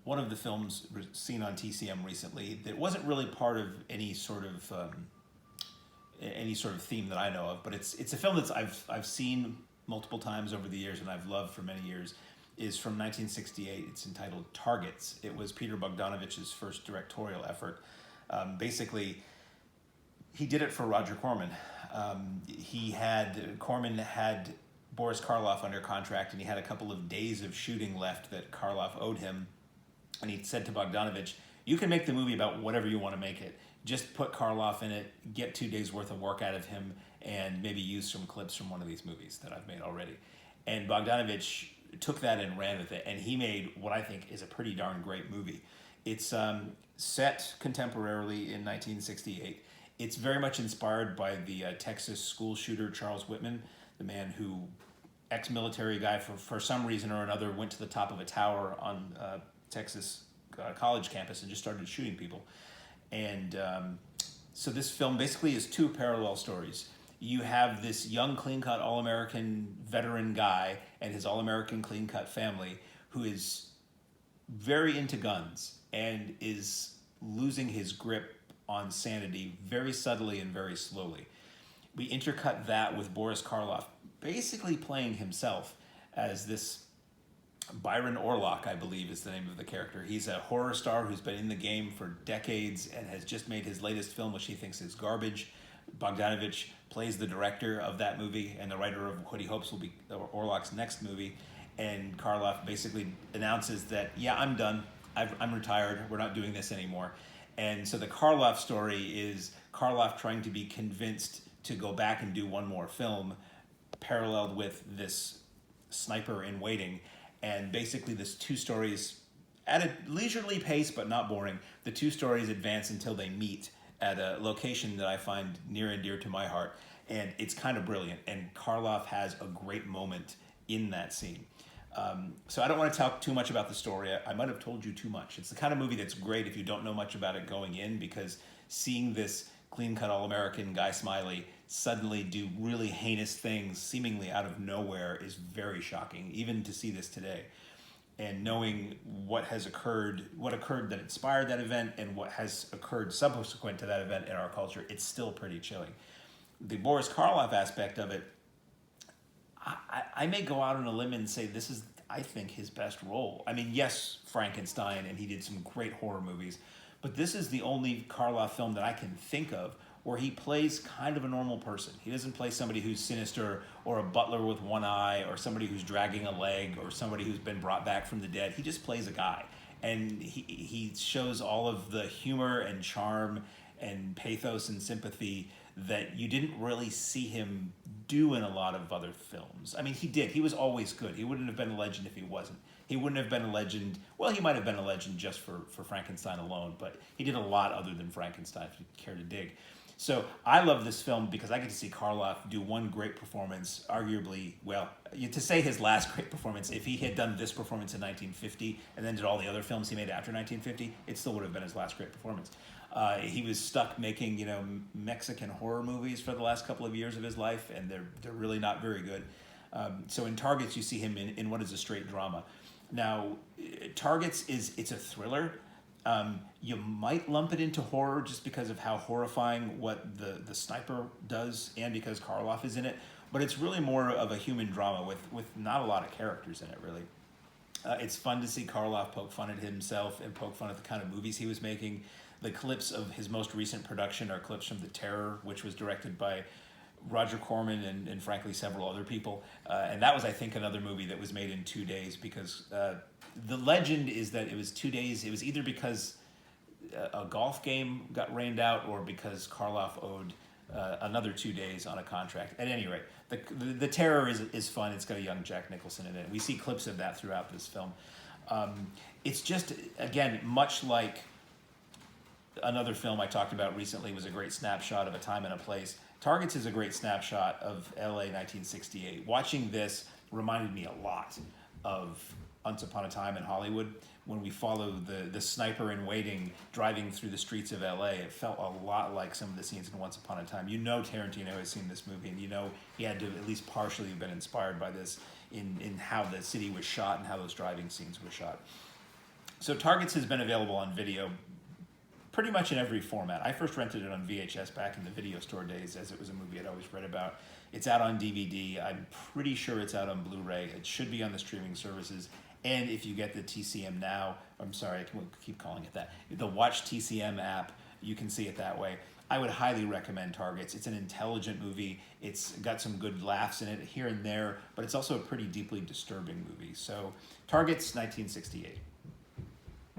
one of the films seen on TCM recently that wasn't really part of any sort of theme that I know of, but it's a film that I've seen multiple times over the years and I've loved for many years. Is from 1968. It's entitled Targets. It was Peter Bogdanovich's first directorial effort. Basically, he did it for Roger Corman. Corman had Boris Karloff under contract, and he had a couple of days of shooting left that Karloff owed him. And he said to Bogdanovich, "You can make the movie about whatever you want to make it. Just put Karloff in it, get 2 days worth of work out of him, and maybe use some clips from one of these movies that I've made already." And Bogdanovich took that and ran with it, and he made what I think is a pretty darn great movie. It's set contemporarily in 1968. It's very much inspired by the Texas school shooter Charles Whitman, the man who, ex-military guy, for some reason or another, went to the top of a tower on Texas college campus and just started shooting people. And so this film basically is two parallel stories. You have this young, clean-cut, all-American veteran guy and his all-American clean-cut family who is very into guns and is losing his grip on sanity very subtly and very slowly. We intercut that with Boris Karloff basically playing himself as this Byron Orlock, I believe is the name of the character. He's a horror star who's been in the game for decades and has just made his latest film, which he thinks is garbage. Bogdanovich plays the director of that movie and the writer of what he hopes will be Orlock's next movie. And Karloff basically announces that, yeah, I'm done. I'm retired. We're not doing this anymore. And so the Karloff story is Karloff trying to be convinced to go back and do one more film, paralleled with this sniper in waiting. And basically this two stories, at a leisurely pace but not boring, the two stories advance until they meet at a location that I find near and dear to my heart. And it's kind of brilliant. And Karloff has a great moment in that scene. So I don't want to talk too much about the story. I might have told you too much. It's the kind of movie that's great if you don't know much about it going in, because seeing this clean-cut all-American Guy Smiley suddenly do really heinous things seemingly out of nowhere is very shocking, even to see this today. And knowing what occurred that inspired that event and what has occurred subsequent to that event in our culture, it's still pretty chilling. The Boris Karloff aspect of it, I may go out on a limb and say this is, I think, his best role. I mean, yes, Frankenstein, and he did some great horror movies, but this is the only Karloff film that I can think of where he plays kind of a normal person. He doesn't play somebody who's sinister or a butler with one eye or somebody who's dragging a leg or somebody who's been brought back from the dead. He just plays a guy. And he shows all of the humor and charm and pathos and sympathy that you didn't really see him do in a lot of other films. I mean, he did. He was always good. He wouldn't have been a legend if he wasn't. He wouldn't have been a legend. Well, he might have been a legend just for Frankenstein alone, but he did a lot other than Frankenstein, if you care to dig. So I love this film because I get to see Karloff do one great performance, arguably, well, to say his last great performance, if he had done this performance in 1950 and then did all the other films he made after 1950, it still would have been his last great performance. He was stuck making, Mexican horror movies for the last couple of years of his life, and they're really not very good. So in Targets, you see him in what is a straight drama. Now, Targets it's a thriller. You might lump it into horror just because of how horrifying what the sniper does and because Karloff is in it, but it's really more of a human drama with not a lot of characters in it, really. It's fun to see Karloff poke fun at himself and poke fun at the kind of movies he was making. The clips of his most recent production are clips from The Terror, which was directed by Roger Corman and frankly several other people. And that was, I think, another movie that was made in 2 days because the legend is that it was 2 days. It was either because a golf game got rained out or because Karloff owed another 2 days on a contract. At any rate, the Terror is fun. It's got a young Jack Nicholson in it. We see clips of that throughout this film. It's just, again, much like another film I talked about recently was a great snapshot of a time and a place. Targets is a great snapshot of LA 1968. Watching this reminded me a lot of Once Upon a Time in Hollywood. When we follow the sniper in waiting driving through the streets of LA, it felt a lot like some of the scenes in Once Upon a Time. Tarantino has seen this movie, and he had to at least partially have been inspired by this in how the city was shot and how those driving scenes were shot. So Targets has been available on video pretty much in every format. I first rented it on VHS back in the video store days, as it was a movie I'd always read about. It's out on DVD. I'm pretty sure it's out on Blu-ray. It should be on the streaming services. And if you get the TCM Now, I'm sorry, I keep calling it that, the Watch TCM app, you can see it that way. I would highly recommend Targets. It's an intelligent movie. It's got some good laughs in it here and there, but it's also a pretty deeply disturbing movie. So Targets, 1968.